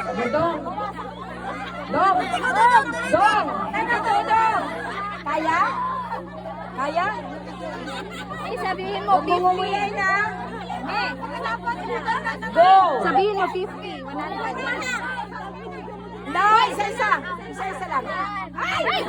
Dong. Dong. Dong. Dong. Kaya? Kaya? Eh, sabihin mo 50. Bumumuyan na. Eh, Go. sabihin mo 50. 100. No, isa-isa. Isa-isa lang. Ay!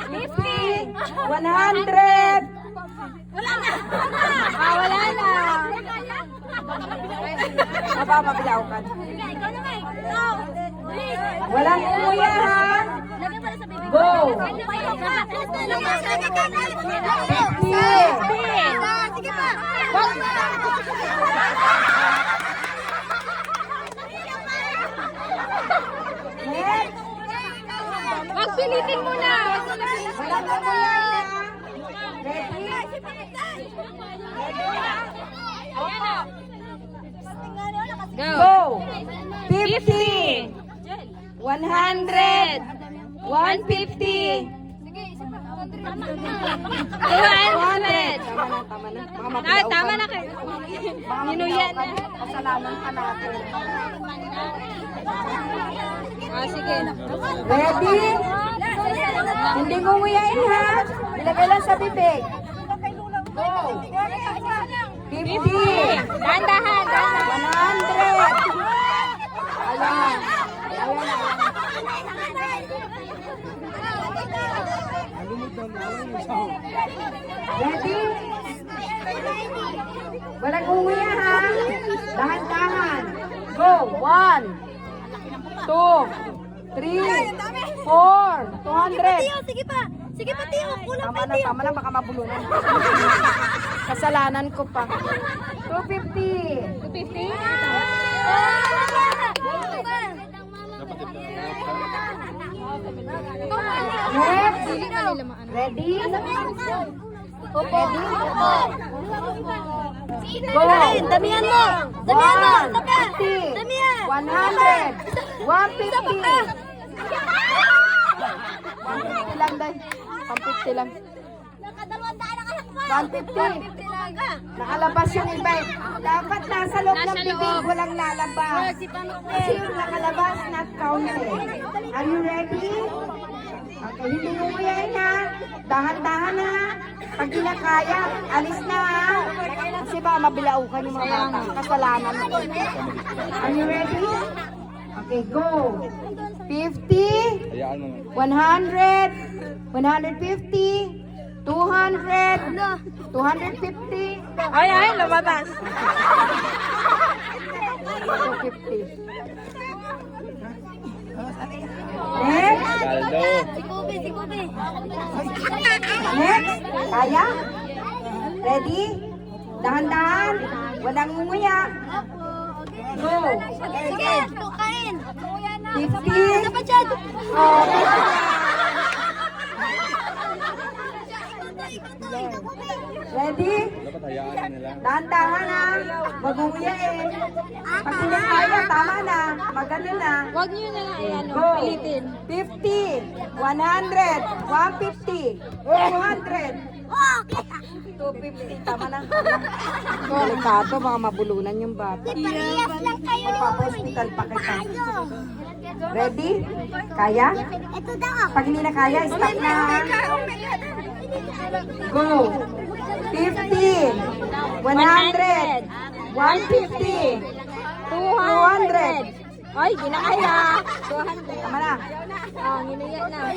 50. 100. Wala na. Ah, wala na. Mapapabilaukan. Ikaw naman. Ikaw. Walang umuya ha. Lagyan pala sa bibig. Go. 50. Sige pa. Next. Wag pilitin mo na. Walang umuya ha. Ready? Go. 50. 100. 150. 200. Tama na. Baka Ay, mabilaukan. tama na kayo. Ninuyan na. Kasalanan ka natin. Ah, sige. Ready? Hindi nguyain ha. Ilagay lang sa bibig. Go. 50. Dahan-dahan. 100. Ayan. Ready? Walang umuya ha. Dahan-dahan. Go. 1, 2, 3, 4, 200. Sige pa. Sige pa, Tiyo. Kulang pa, Tama na, baka mabulunan. Kasalanan ko pa. 250. 250? Next. Dili ka nila maano. Ready? Opo. Go. Damihan mo. Damihan mo. 150. Damihan. 100. 150. 150 lang, day. 150 lang. Nakadalawang daan ang anak mo. 150. Nakalabas yung iba eh. Dapat nasa loob ng bibig, walang lalabas. Kasi yung nakalabas, not counted. Are you ready? Okay, hindi umuyain ha. Dahan-dahan ha. Pag di na kaya, alis na ha. Kasi baka mabilaukan yung mga bata. Kasalanan mo. Are you ready? Okay, go. 50, 100, 150, 200, 250. Ay, lumabas. 250. Next. Si Kubi. Next. Kaya? Ready? Dahan-dahan. Walang umuya. Go. Sige, kain. 50. Dapat dyan. Oh, ready? Dahan-dahan na. Mag-umuya eh. Pag hindi na kaya, tama na. Magano na. Huwag niyo na lang ayan, Go. pilitin. 50, 100, 150, 200, 250. Tama na. Delikado, baka mabulunan yung bata. Parehas lang kayo. Magpapa-hospital pa kita. Ready? Kaya? Ito daw. Pag hindi na kaya, stop na. Go! 50, 100, 150, 200. Ay, di na kaya. 200. Tama na. Oh, nginuya na.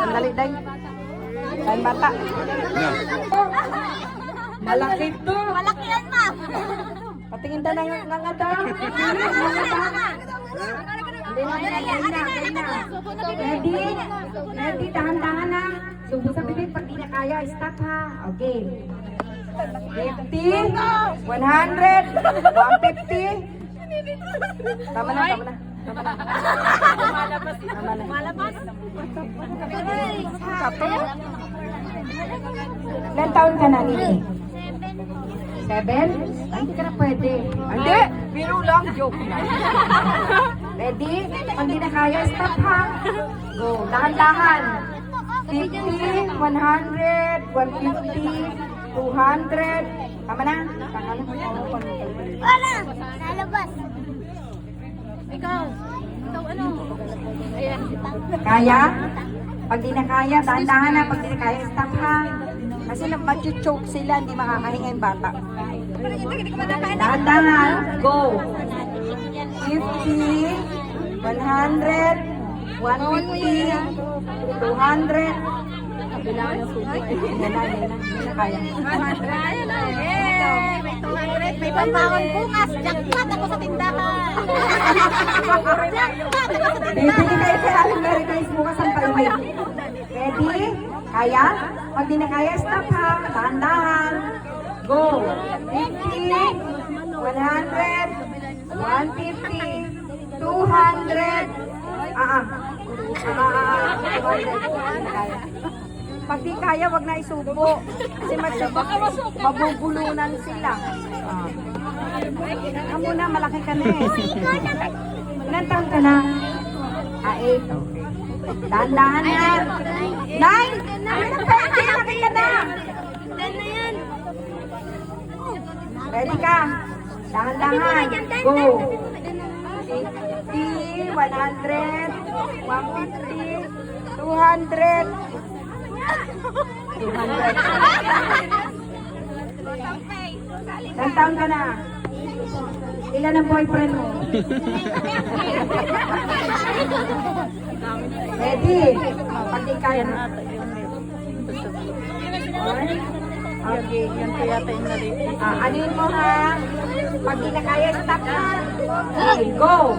Sandali, day. Dahil bata. Malaki to. Malaki yan, ma. Patingin daw ng ngangada. Ready? Ready? Dahan-dahan na. Subo sa bibig pag di na kaya. Stop ha. Okay. 50, 100, 150. Tama na, tama na. Tama na. Tama na. Malabas. Kape. Ilan taon ka na, Nini? 7? Ay, hindi ka na pwede. Hindi! Biro lang, joke lang. Ready? Pag di na kaya, stop ha. Go, dahan-dahan. 50, 100, 150, 200. Tama na? Tama na. Wala. Nalabas. Ikaw ano? Ayan. Kaya? Pag di na kaya, dahan-dahan na. Pag di na kaya, stop ha. Kasi mag-choke sila, hindi makakahinga yung bata. Dahan-dahan. Go. 50, 100, 150, 200. Kailangan ng suki. Yan na. Kaya. 200. May 200. May pambangon bukas. Jackpot ako sa tindahan. Jackpot ako sa Bibili kayo sa aling Mary Grace bukas ang palaway. Ready? Kaya? Pag di na kaya, stop ha. Dahan-dahan. Go. 50, 100, 150, 200. 200. Pag di kaya, wag na isubo. Kasi mabubulunan sila. Ikaw muna, malaki ka na eh. Ilan taon ka na? 8. Dahan-dahan na. 9! Malaki ka na. Ready ka? Dahan-dahan. Go. 50, 100, 150, 200. 200. Ilang taon ka na? Ilan ang boyfriend mo? Ready? Pag di kaya na. Okay, yan po yata yung nalito. Anin mo ha? Pag di na kaya, stop na. Okay, go!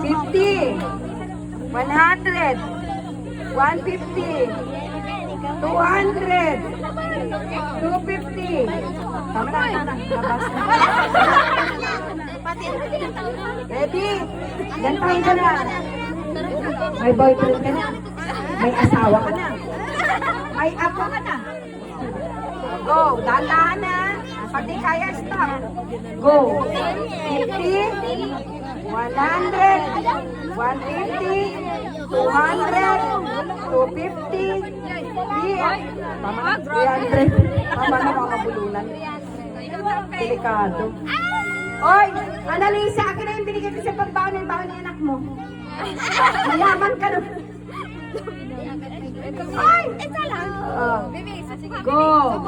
50, 100, 150, 200, 250. Tama na. Labas na. Ready? Ilan taon ka na? May boyfriend ka na? May asawa ka na? May apo ka na? Go! Dahan-dahan na. Pag di kaya, stop. Go! 50, 100, 150, 200, 250, 300. Tama na, 300. Tama na, mga kabulunan. Delikado. Oy, Annalisa, akin na yung binigay ko sa pagbaon ng baon ng anak mo. Mayaman ka nun. Ay! Ito lang. Go!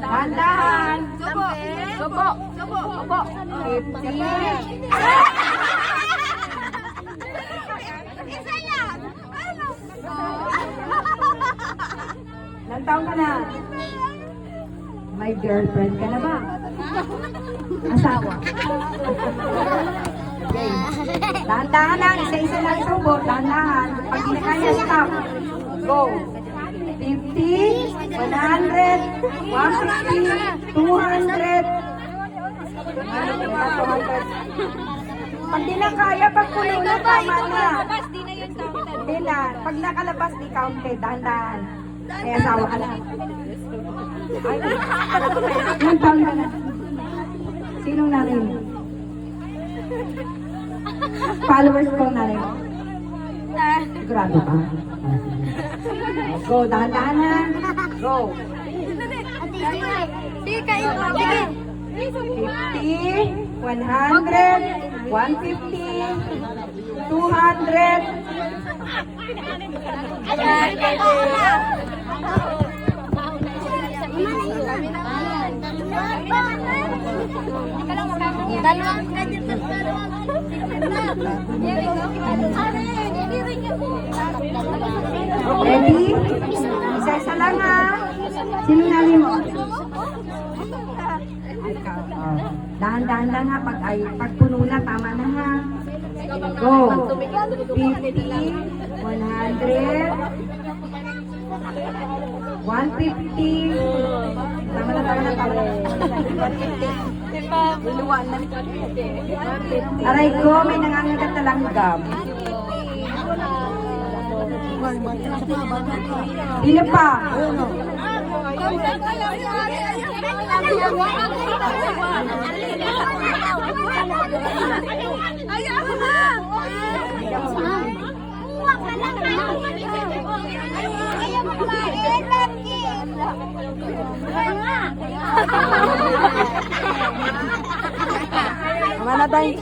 Dahan-dahan. Subo. 50. Isa yan. Ano? Ilang taon ka na? May girlfriend ka na ba? Asawa. Okay. Dahan-dahan lang. Isa-isa lang subo. Dahan-dahan. Pag di na kaya, stop. Go. 50, 100, 150, 200. 200. Pag di na kaya, pag puno na, tama na. Hindi na. Pag nakalabas, di counted. Dahan-dahan. May asawa ka na. Ilang taon ka na? Sinong nanay mo? Followers ko ang nanay mo? Sigurado ka? Go, dahan-dahan na. Go. Sige, kain mo. Sige. 50, 100, 150, 200. Dalawang ganyan sa Ready? Isa-isa lang ha. Sino nali mo? Dahan-dahan lang ha. Pag puno na, tama na ha. Go. 50, 100, 150. Tama na. 150. Luluwan na. Aray ko, may nangangagat na langgam. Dila pa. Mana tayo?